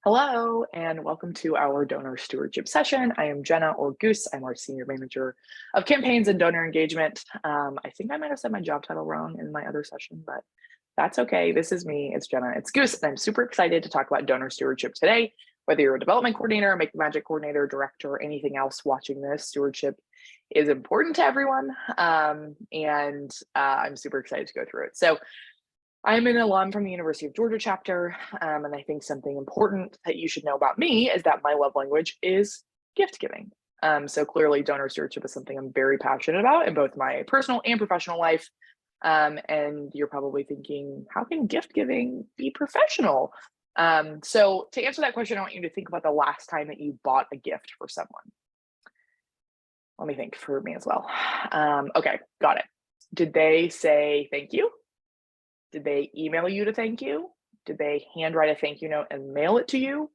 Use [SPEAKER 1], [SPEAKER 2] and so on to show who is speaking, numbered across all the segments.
[SPEAKER 1] Hello, and welcome to our donor stewardship session. I am Jenna or Goose. I'm our senior manager of campaigns and donor engagement. I think I might have said my job title wrong in my other session, but that's okay. This is me. It's Jenna. It's Goose, and I'm super excited to talk about donor stewardship today. Whether you're a development coordinator, Make the Magic coordinator, director, or anything else watching this, stewardship is important to everyone, and I'm super excited to go through it. So I'm an alum from the University of Georgia chapter, and I think something important that you should know about me is that my love language is gift giving. So clearly, donor stewardship is something I'm very passionate about in both my personal and professional life. And you're probably thinking, how can gift giving be professional? So to answer that question, I want you to think about the last time that you bought a gift for someone. Let me think for me as well. Okay, got it. Did they say thank you? Did they email you to thank you? Did they handwrite a thank you note and mail it to you?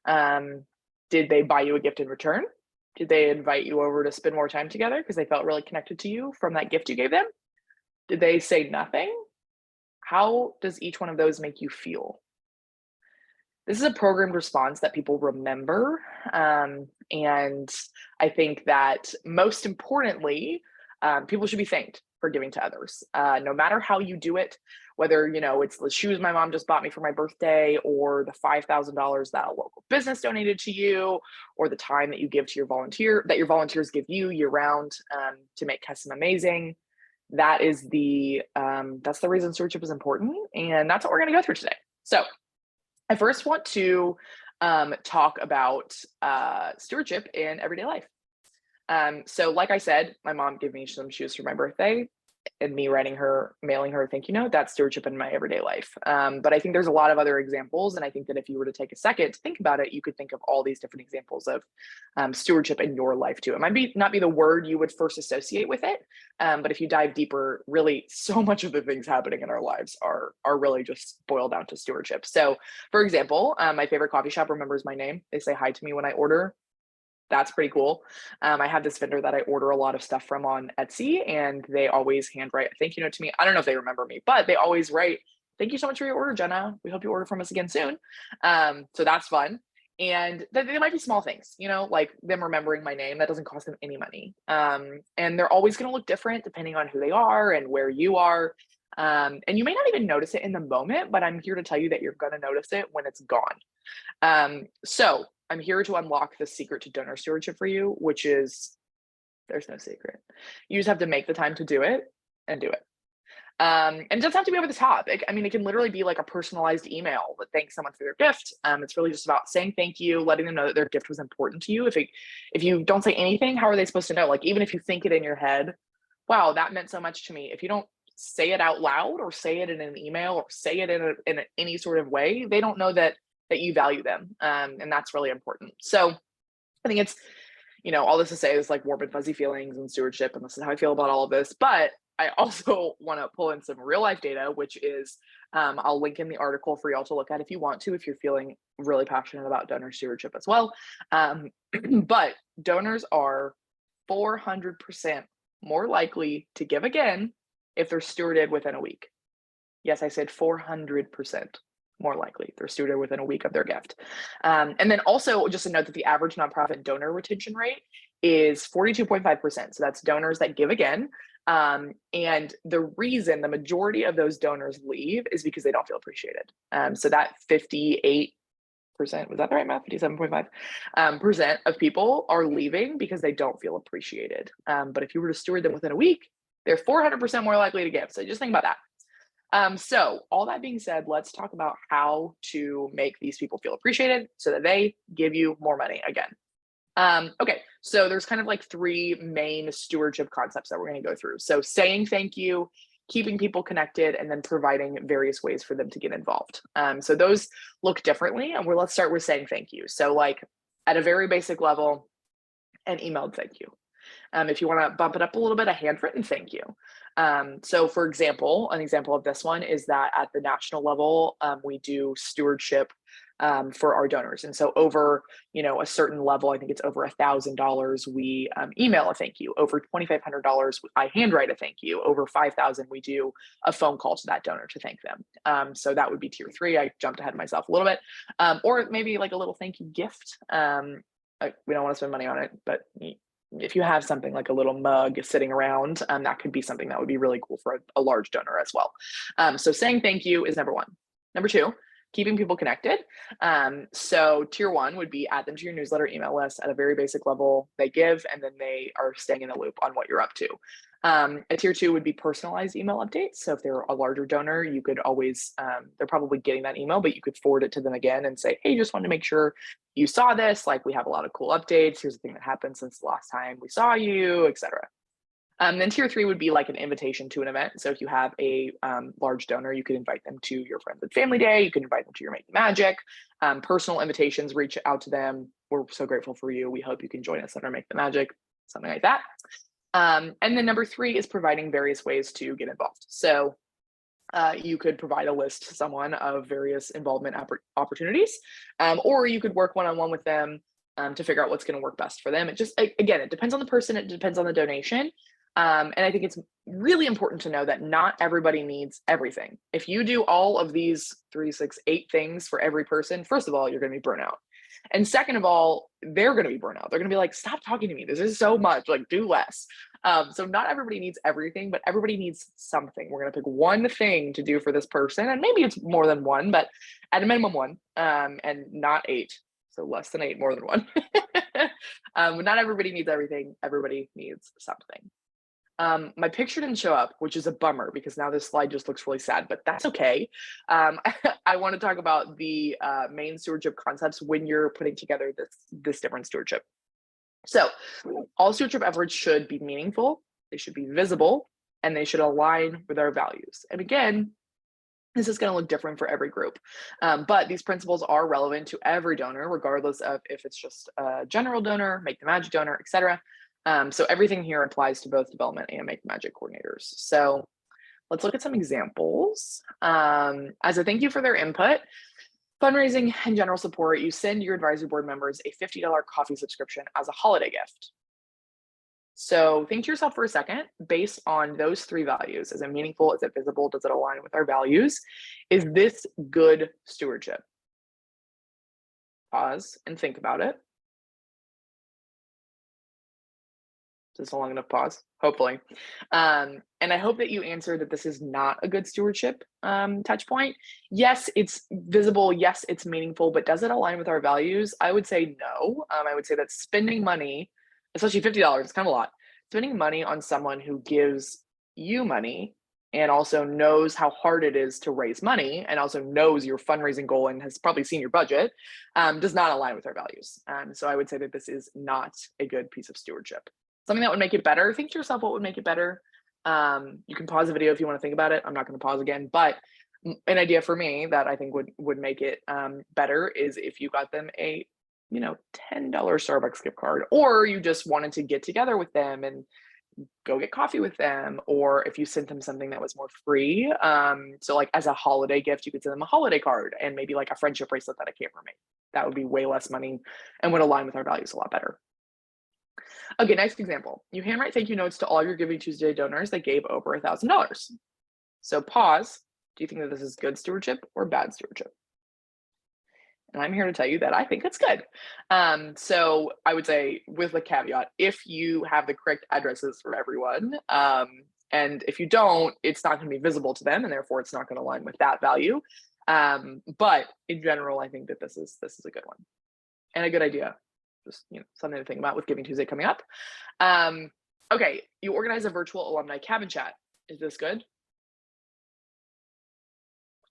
[SPEAKER 1] Did they buy you a gift in return? Did they invite you over to spend more time together because they felt really connected to you from that gift you gave them? Did they say nothing? How does each one of those make you feel? This is a programmed response that people remember. And I think that most importantly, people should be thanked for giving to others, no matter how you do it, whether it's the shoes my mom just bought me for my birthday, or the $5,000 that a local business donated to you, or the time that you give to your volunteers give you year round to make Kesem amazing. That is that's the reason stewardship is important, and that's what we're going to go through today. So I first want to talk about stewardship in everyday life. So like I said, my mom gave me some shoes for my birthday, and me mailing her a thank you note, that's stewardship in my everyday life. But I think there's a lot of other examples. And I think that if you were to take a second to think about it, you could think of all these different examples of stewardship in your life too. It might not be the word you would first associate with it. But if you dive deeper, really so much of the things happening in our lives are really just boiled down to stewardship. So for example, my favorite coffee shop remembers my name. They say hi to me when I order. That's pretty cool. I have this vendor that I order a lot of stuff from on Etsy, and they always handwrite a thank you note to me. I don't know if they remember me, but they always write, "Thank you so much for your order, Jenna. We hope you order from us again soon." So that's fun. And they might be small things, like them remembering my name. That doesn't cost them any money. And they're always going to look different depending on who they are and where you are. And you may not even notice it in the moment, but I'm here to tell you that you're going to notice it when it's gone. So I'm here to unlock the secret to donor stewardship for you, which is there's no secret. You just have to make the time to do it and do it. And it doesn't have to be over the top. It can literally be like a personalized email that thanks someone for their gift. It's really just about saying thank you, letting them know that their gift was important to you. If you don't say anything, how are they supposed to know? Like, even if you think it in your head, wow, that meant so much to me. If you don't say it out loud or say it in an email or say it in any sort of way, they don't know that you value them. And that's really important. So I think it's, all this to say is like warm and fuzzy feelings and stewardship. And this is how I feel about all of this. But I also want to pull in some real life data, which is I'll link in the article for y'all to look at if you want to, if you're feeling really passionate about donor stewardship as well. But donors are 400% more likely to give again if they're stewarded within a week. Yes, I said 400% more likely they're stewarded within a week of their gift. And then also just a note that the average nonprofit donor retention rate is 42.5%. So that's donors that give again. And the reason the majority of those donors leave is because they don't feel appreciated. So that 58%, was that the right math? 57.5% percent of people are leaving because they don't feel appreciated. But if you were to steward them within a week, they're 400% more likely to give. So just think about that. So all that being said, let's talk about how to make these people feel appreciated so that they give you more money again. Okay, so there's kind of like three main stewardship concepts that we're going to go through. So saying thank you, keeping people connected, and then providing various ways for them to get involved. So those look differently, and let's start with saying thank you. So like at a very basic level, an emailed thank you. If you want to bump it up a little bit, a handwritten thank you. So for example, an example of this one is that at the national level, we do stewardship for our donors. And so over, a certain level, I think it's over $1,000, we email a thank you. Over $2,500, I handwrite a thank you. Over 5,000, we do a phone call to that donor to thank them. So that would be tier 3. I jumped ahead of myself a little bit. Or maybe like a little thank you gift. We don't want to spend money on it, but if you have something like a little mug sitting around, that could be something that would be really cool for a large donor as well. So saying thank you is number 1. Number 2, keeping people connected. So tier 1 would be add them to your newsletter email list at a very basic level. They give, and then they are staying in the loop on what you're up to. A tier 2 would be personalized email updates. So if they're a larger donor, you could always, they're probably getting that email, but you could forward it to them again and say, hey, just wanted to make sure you saw this. Like, we have a lot of cool updates. Here's the thing that happened since the last time we saw you, etc. Then tier 3 would be like an invitation to an event. So if you have a large donor, you could invite them to your friends and family day. You can invite them to your Make the Magic. Personal invitations, reach out to them. We're so grateful for you. We hope you can join us at our Make the Magic, something like that. And then number 3 is providing various ways to get involved. So you could provide a list to someone of various involvement opportunities, or you could work one-on-one with them to figure out what's going to work best for them. It just, again, it depends on the person. It depends on the donation. And I think it's really important to know that not everybody needs everything. If you do all of these 3, 6, 8 things for every person, first of all, you're going to be burnt out. And second of all, they're going to be burnt out. They're going to be like, stop talking to me. This is so much, like, do less. So not everybody needs everything, but everybody needs something. We're going to pick one thing to do for this person. And maybe it's more than one, but at a minimum 1, and not 8. So less than 8, more than 1. Not everybody needs everything. Everybody needs something. My picture didn't show up, which is a bummer because now this slide just looks really sad, but that's okay. I want to talk about the main stewardship concepts when you're putting together this different stewardship. So all stewardship efforts should be meaningful, they should be visible, and they should align with our values. And again, this is going to look different for every group, but these principles are relevant to every donor, regardless of if it's just a general donor, Make the Magic donor, etc. So everything here applies to both development and Make the Magic coordinators. So let's look at some examples. As a thank you for their input, fundraising and general support, you send your advisory board members a $50 coffee subscription as a holiday gift. So think to yourself for a second, based on those 3 values, is it meaningful? Is it visible? Does it align with our values? Is this good stewardship? Pause and think about it. Is this a long enough pause? Hopefully. And I hope that you answered that this is not a good stewardship touch point. Yes, it's visible. Yes, it's meaningful, but does it align with our values? I would say no. I would say that spending money, especially $50, it's kind of a lot. Spending money on someone who gives you money and also knows how hard it is to raise money and also knows your fundraising goal and has probably seen your budget does not align with our values. So I would say that this is not a good piece of stewardship. Something that would make it better, think to yourself, what would make it better? You can pause the video if you want to think about it. I'm not going to pause again, but an idea for me that I think would make it better is if you got them a $10 Starbucks gift card, or you just wanted to get together with them and go get coffee with them, or if you sent them something that was more free. So like as a holiday gift, you could send them a holiday card and maybe like a friendship bracelet that a camera made. That would be way less money and would align with our values a lot better. Okay, next example. You handwrite thank you notes to all your Giving Tuesday donors that gave over $1,000. So pause. Do you think that this is good stewardship or bad stewardship? And I'm here to tell you that I think it's good. So I would say, with the caveat, if you have the correct addresses for everyone, and if you don't, it's not going to be visible to them, and therefore it's not going to align with that value. But in general, I think that this is a good one and a good idea. Just something to think about with Giving Tuesday coming up. Okay, you organize a virtual alumni cabin chat. Is this good?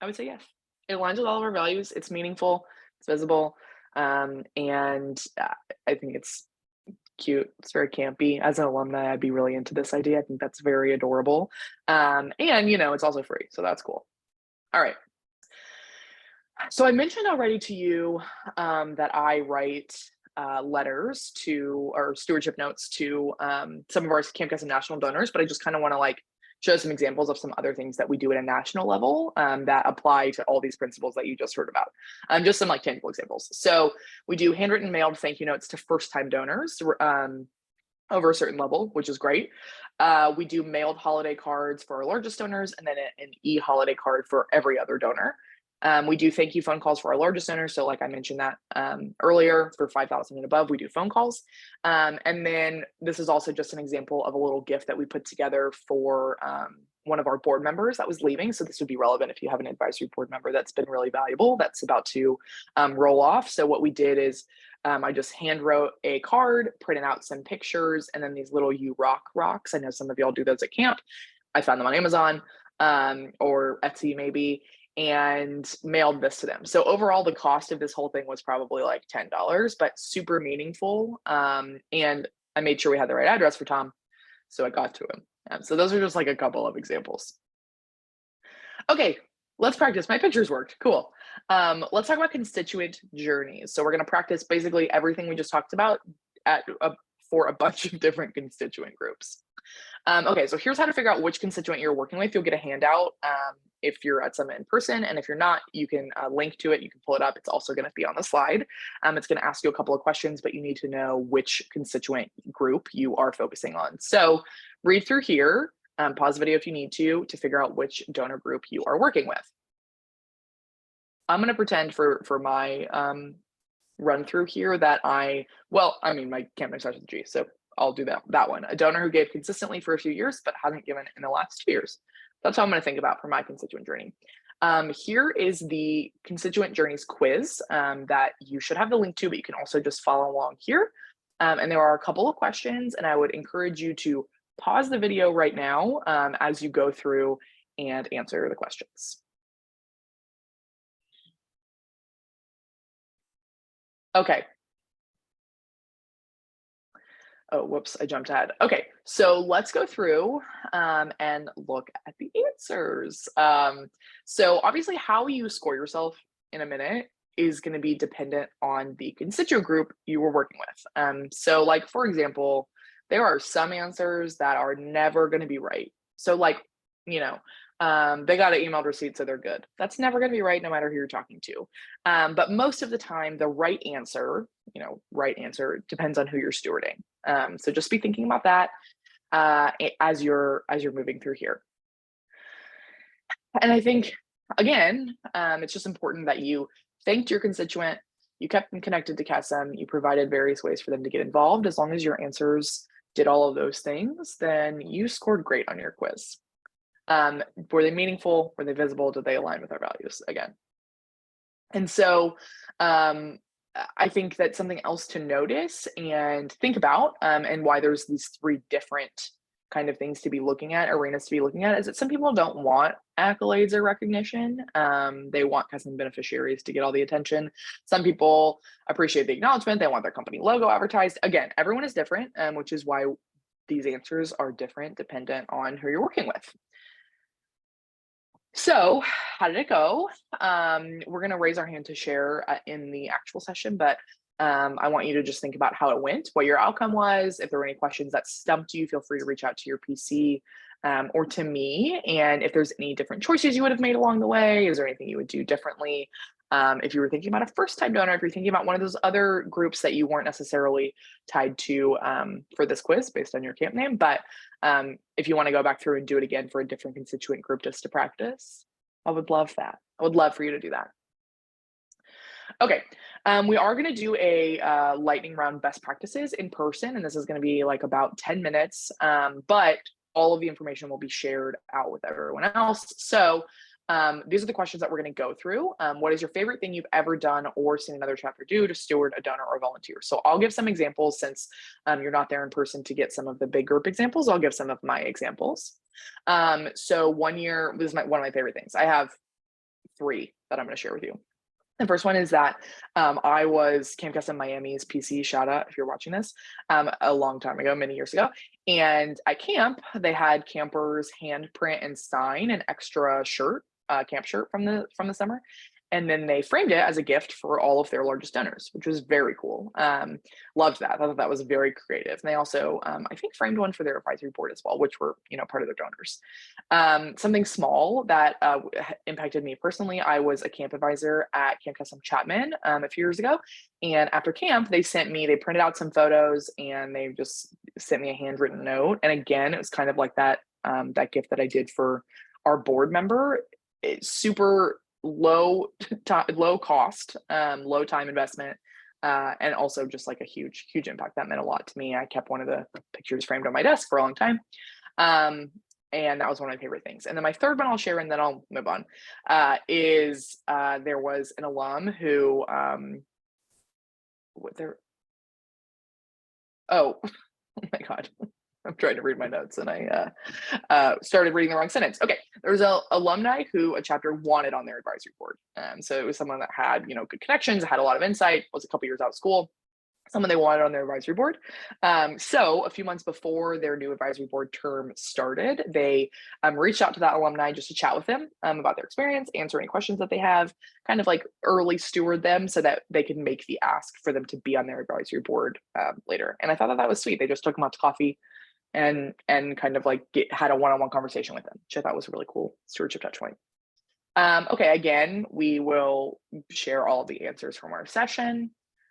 [SPEAKER 1] I would say yes. It aligns with all of our values. It's meaningful. It's visible, and I think it's cute. It's very campy. As an alumni, I'd be really into this idea. I think that's very adorable, and it's also free, so that's cool. All right. So I mentioned already to you that I write letters to, or stewardship notes to some of our Camp Kesem national donors, but I just kind of want to show some examples of some other things that we do at a national level that apply to all these principles that you just heard about. Just some like tangible examples. So we do handwritten mailed thank you notes to first-time donors over a certain level, which is great. We do mailed holiday cards for our largest donors, and then an e-holiday card for every other donor. We do thank you phone calls for our largest donors. So like I mentioned that earlier, for 5,000 and above, we do phone calls. And then this is also just an example of a little gift that we put together for one of our board members that was leaving. So this would be relevant if you have an advisory board member that's been really valuable, that's about to roll off. So what we did is I just hand wrote a card, printed out some pictures, and then these little You Rock rocks. I know some of y'all do those at camp. I found them on Amazon or Etsy maybe, and mailed this to them. So overall, the cost of this whole thing was probably like $10, but super meaningful. And I made sure we had the right address for Tom, so I got to him. So those are just like a couple of examples. Okay, let's practice. My pictures worked. Cool. Let's talk about constituent journeys. So we're going to practice basically everything we just talked about for a bunch of different constituent groups. Okay, so here's how to figure out which constituent you're working with. You'll get a handout if you're at Summit in person, and if you're not, you can link to it. You can pull it up. It's also going to be on the slide. It's going to ask you a couple of questions, but you need to know which constituent group you are focusing on. So read through here, pause the video if you need to figure out which donor group you are working with. I'm going to pretend for my run through here that my camp name starts with G, so I'll do that one. A donor who gave consistently for a few years, but hasn't given in the last 2 years. That's what I'm going to think about for my constituent journey. Here is the constituent journeys quiz that you should have the link to, but you can also just follow along here. And there are a couple of questions, and I would encourage you to pause the video right now as you go through and answer the questions. Okay. Oh, whoops, I jumped ahead. Okay, so let's go through and look at the answers. So obviously how you score yourself in a minute is going to be dependent on the constituent group you were working with. So like, for example, there are some answers that are never going to be right. So like, they got an emailed receipt, so they're good. That's never going to be right, no matter who you're talking to. But most of the time, the right answer depends on who you're stewarding. So just be thinking about that as you're moving through here. And I think, again, it's just important that you thanked your constituent, you kept them connected to Kesem, you provided various ways for them to get involved. As long as your answers did all of those things, then you scored great on your quiz. Were they meaningful? Were they visible? Did they align with our values again? And so I think that's something else to notice and think about, and why there's these 3 different kind of things to be looking at, arenas to be looking at, is that some people don't want accolades or recognition. They want custom beneficiaries to get all the attention. Some people appreciate the acknowledgement. They want their company logo advertised. Again, everyone is different, which is why these answers are different dependent on who you're working with. So how did it go? We're going to raise our hand to share in the actual session, but I want you to just think about how it went, what your outcome was. If there were any questions that stumped you, feel free to reach out to your PC or to me. And if there's any different choices you would have made along the way, is there anything you would do differently? If you were thinking about a first-time donor, if you're thinking about one of those other groups that you weren't necessarily tied to for this quiz based on your camp name, but if you want to go back through and do it again for a different constituent group just to practice, I would love that. I would love for you to do that. Okay, we are going to do a lightning round best practices in person, and this is going to be like about 10 minutes, but all of the information will be shared out with everyone else. So these are the questions that we're going to go through. What is your favorite thing you've ever done or seen another chapter do to steward a donor or volunteer? So I'll give some examples since you're not there in person to get some of the big group examples. I'll give some of my examples. So one year, this is one of my favorite things. I have 3 that I'm going to share with you. The first one is that I was Camp Kesem Miami's PC, shout out if you're watching this, a long time ago, many years ago. And at camp, they had campers handprint and sign an extra shirt, camp shirt from the summer. And then they framed it as a gift for all of their largest donors, which was very cool. Loved that. I thought that was very creative. And they also, I think, framed one for their advisory board as well, which were, part of their donors. Something small that impacted me personally, I was a camp advisor at Camp Kesem Chapman a few years ago. And after camp, they printed out some photos and they just sent me a handwritten note. And again, it was kind of like that gift that I did for our board member. It's super low cost, low time investment, and also just like a huge impact. That meant a lot to me. I kept one of the pictures framed on my desk for a long time. And that was one of my favorite things. And then my third one I'll share, and then I'll move on, is there was an alum who, oh my God. I'm trying to read my notes and I started reading the wrong sentence. Okay, there was an alumni who a chapter wanted on their advisory board. So it was someone that had, good connections, had a lot of insight, was a couple years out of school, someone they wanted on their advisory board. So a few months before their new advisory board term started, they reached out to that alumni just to chat with them about their experience, answer any questions that they have, kind of like early steward them so that they could make the ask for them to be on their advisory board later. And I thought that was sweet. They just took them out to coffee and kind of like had a one-on-one conversation with them, which I thought was a really cool stewardship touch point. Okay, again, we will share all of the answers from our session,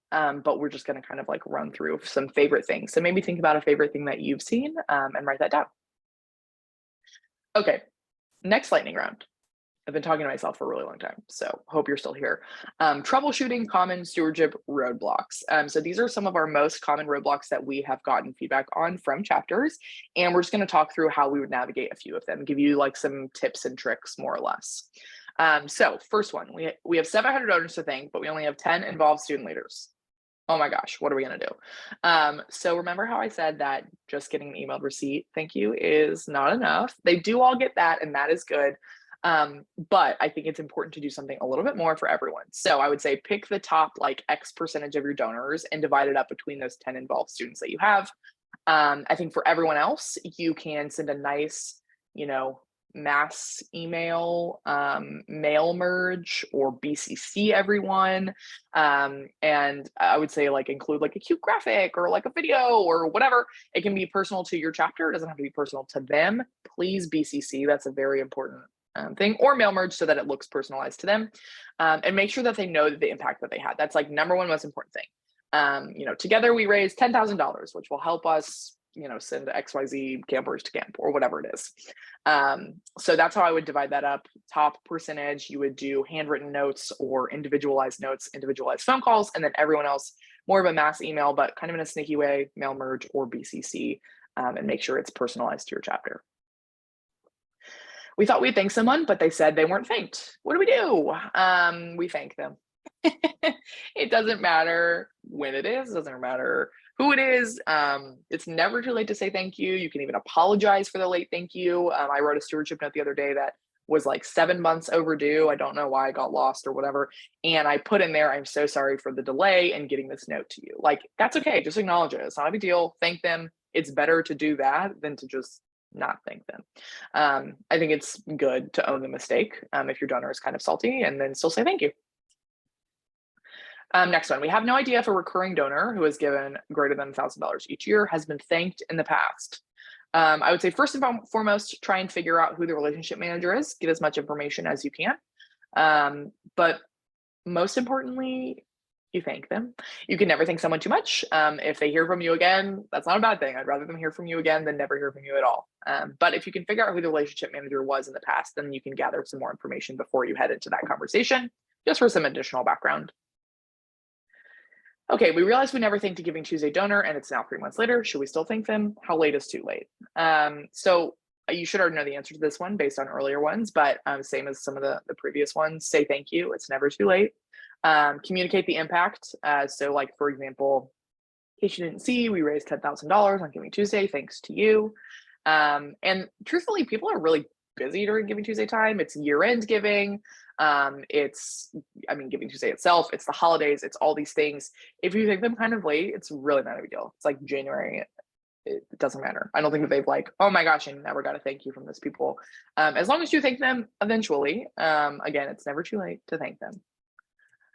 [SPEAKER 1] but we're just going to kind of like run through some favorite things. So maybe think about a favorite thing that you've seen and write that down. Okay, next lightning round. I've been talking to myself for a really long time, so hope you're still here. Troubleshooting common stewardship roadblocks. So these are some of our most common roadblocks that we have gotten feedback on from chapters, and we're just going to talk through how we would navigate a few of them, give you like some tips and tricks, more or less. So first one, we have 700 donors to thank, but we only have 10 involved student leaders. Oh my gosh, what are we going to do? So remember how I said that just getting an emailed receipt, thank you, is not enough. They do all get that, and that is good. But I think it's important to do something a little bit more for everyone. So I would say pick the top like X percentage of your donors and divide it up between those 10 involved students that you have. I think for everyone else, you can send a nice, mass email, mail merge, or BCC everyone. And I would say like include like a cute graphic or like a video or whatever. It can be personal to your chapter. It doesn't have to be personal to them. Please BCC. That's a very important thing, or mail merge so that it looks personalized to them, and make sure that they know the impact that they had. That's like number one most important thing. Together we raised $10,000, which will help us, send XYZ campers to camp or whatever it is. So that's how I would divide that up. Top percentage, you would do handwritten notes or individualized notes, individualized phone calls, and then everyone else more of a mass email, but kind of in a sneaky way, mail merge or BCC, and make sure it's personalized to your chapter. We thought we'd thank someone, but they said they weren't thanked. What do? We thank them. It doesn't matter when it is, it doesn't matter who it is. It's never too late to say thank you. You can even apologize for the late thank you. I wrote a stewardship note the other day that was like 7 months overdue. I don't know why I got lost or whatever. And I put in there, I'm so sorry for the delay in getting this note to you. Like, that's okay. Just acknowledge it. It's not a big deal. Thank them. It's better to do that than to just not thank them. I think it's good to own the mistake if your donor is kind of salty, and then still say thank you. Next one, we have no idea if a recurring donor who has given greater than $1,000 each year has been thanked in the past. I would say first and foremost, try and figure out who the relationship manager is. Get as much information as you can. But most importantly, you thank them. You can never thank someone too much. If they hear from you again, that's not a bad thing. I'd rather them hear from you again than never hear from you at all. But if you can figure out who the relationship manager was in the past, then you can gather some more information before you head into that conversation, just for some additional background. Okay, we realized we never thanked a Giving Tuesday donor, and it's now 3 months later. Should we still thank them? How late is too late? So you should already know the answer to this one based on earlier ones, but same as some of the previous ones, say thank you. It's never too late. Communicate the impact. So like, for example, in case you didn't see, we raised $10,000 on Giving Tuesday, thanks to you. And truthfully, people are really busy during Giving Tuesday time. It's year-end giving. Giving Tuesday itself, it's the holidays, it's all these things. If you thank them kind of late, it's really not a big deal. It's like January it doesn't matter. I don't think that they've like, oh my gosh, I never got a thank you from those people. As long as you thank them eventually, again, it's never too late to thank them.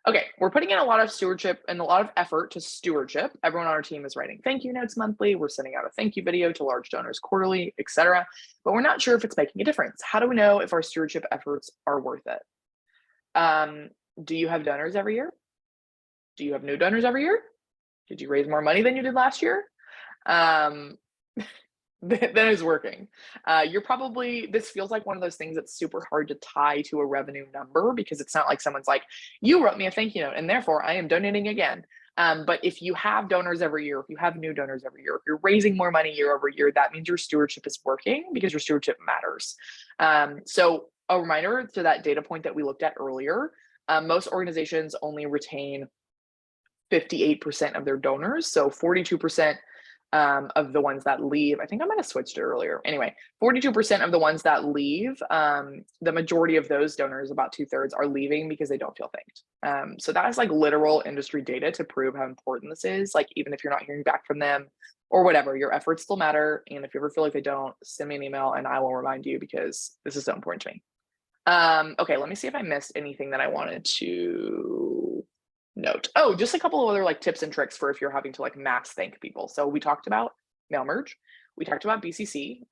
[SPEAKER 1] Okay, we're putting in a lot of stewardship and a lot of effort to stewardship. Everyone on our team is writing thank you notes monthly. We're sending out a thank you video to large donors quarterly, etc. But we're not sure if it's making a difference. How do we know if our stewardship efforts are worth it? Do you have donors every year? Do you have new donors every year? Did you raise more money than you did last year? Then is working. This feels like one of those things that's super hard to tie to a revenue number, because it's not like someone's like, you wrote me a thank you note and therefore I am donating again. But if you have donors every year, if you have new donors every year, if you're raising more money year over year, that means your stewardship is working, because your stewardship matters. So a reminder to that data point that we looked at earlier, most organizations only retain 58% of their donors. So 42% of the ones that leave, I think I might have switched it earlier. Anyway, 42% of the ones that leave, the majority of those donors, about 2/3, are leaving because they don't feel thanked. So that is like literal industry data to prove how important this is. Like, even if you're not hearing back from them or whatever, your efforts still matter. And if you ever feel like they don't, send me an email and I will remind you, because this is so important to me. Okay, let me see if I missed anything that I wanted to note. Oh, just a couple of other like tips and tricks for if you're having to like mass thank people. So we talked about mail merge. We talked about BCC.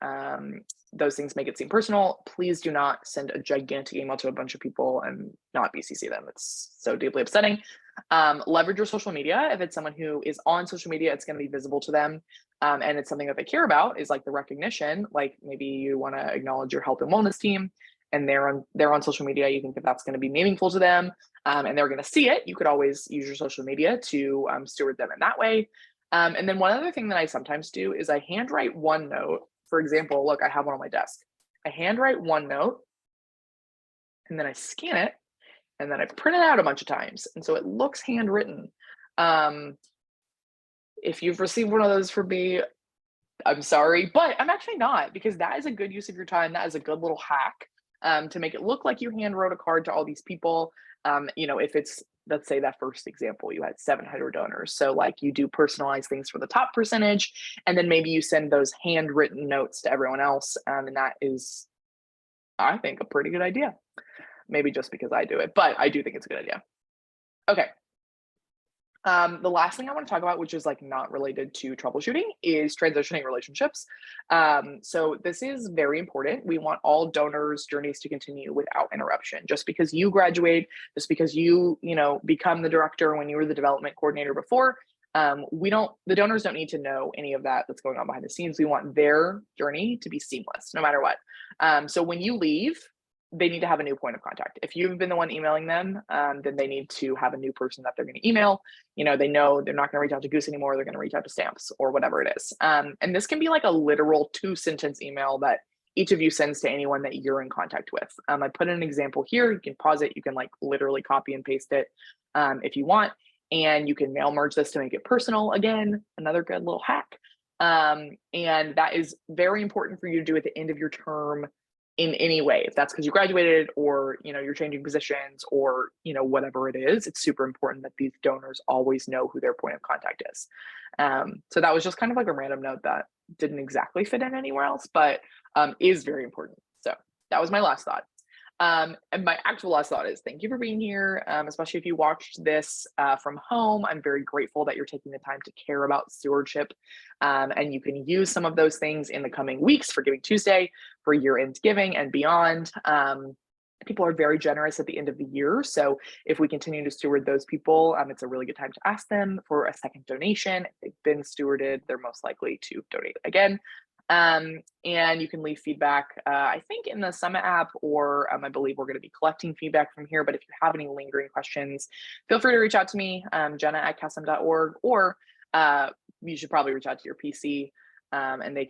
[SPEAKER 1] Those things make it seem personal. Please do not send a gigantic email to a bunch of people and not BCC them. It's so deeply upsetting. Leverage your social media. If it's someone who is on social media, it's going to be visible to them. And it's something that they care about, is like the recognition. Like, maybe you want to acknowledge your health and wellness team, and they're on social media. You think that that's going to be meaningful to them, and they're going to see it. You could always use your social media to steward them in that way. And then one other thing that I sometimes do is I handwrite one note. For example, look, I have one on my desk. I handwrite one note, and then I scan it, and then I print it out a bunch of times, and so it looks handwritten. If you've received one of those from me, I'm sorry, but I'm actually not, because that is a good use of your time. That is a good little hack to make it look like you hand wrote a card to all these people. If it's, let's say that first example, you had 700 donors. So like, you do personalized things for the top percentage, and then maybe you send those handwritten notes to everyone else. And that is, I think, a pretty good idea. Maybe just because I do it, but I do think it's a good idea. Okay. The last thing I want to talk about, which is like not related to troubleshooting, is transitioning relationships. So this is very important. We want all donors' journeys to continue without interruption. Just because you graduate, just because you become the director when you were the development coordinator before, the donors don't need to know any of that that's going on behind the scenes. We want their journey to be seamless, no matter what. So when you leave, they need to have a new point of contact. If you've been the one emailing them, then they need to have a new person that they're going to email. They know they're not going to reach out to Goose anymore. They're going to reach out to Stamps or whatever it is. And this can be like a literal 2-sentence email that each of you sends to anyone that you're in contact with. I put an example here. You can pause it. You can like literally copy and paste it if you want. And you can mail merge this to make it personal. Again, another good little hack. And that is very important for you to do at the end of your term in any way. If that's because you graduated, or you're changing positions, or whatever it is, it's super important that these donors always know who their point of contact is. So that was just kind of like a random note that didn't exactly fit in anywhere else, but is very important. So that was my last thought. And my actual last thought is thank you for being here, especially if you watched this from home. I'm very grateful that you're taking the time to care about stewardship, and you can use some of those things in the coming weeks for Giving Tuesday, for year-end giving, and beyond. People are very generous at the end of the year, so if we continue to steward those people, it's a really good time to ask them for a second donation. If they've been stewarded, they're most likely to donate again. And you can leave feedback, I think in the Summit app, or I believe we're going to be collecting feedback from here. But if you have any lingering questions, feel free to reach out to me, Jenna@kesem.org, or you should probably reach out to your PC, and they